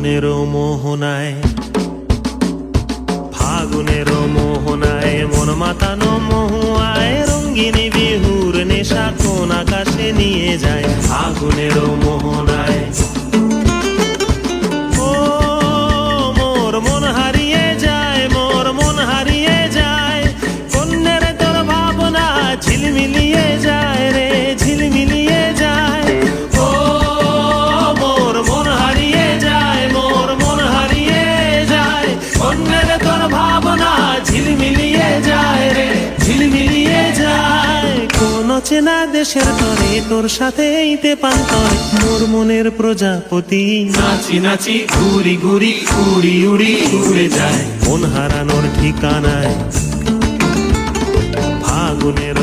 ফাগুনেরও মোহনায়, ফাগুনেরও মোহনায় মন মাতানো মহুয়ায় রঙ্গিনী বিহুর নেশা কোন আকাশে নিয়ে যায়। ফাগুনেরও মোহনায় ও মোর মন হারিয়ে যায়, মোর মন হারিয়ে যায়, কন্যের তোর ভাবনা ঝিলমিলিয়ে যায় রে, ঝিলমিলিয়ে যায়। ও মোর মন হারিয়ে যায়, মোর মন হারিয়ে যায়, কন্যের তোর ভাবনা ঝিলমিলিয়ে যায় রে, ঝিলমিলিয়ে যায়। কোন চেনা দেশের তরে তোর সাথে এইতে পান্তর মোর মনের প্রজাপতি নাচি নাচি ঘুরি ঘুরি উড়ি উড়ি উড়ে যায় মন হারানোর ঠিকানায়। ফাগুনের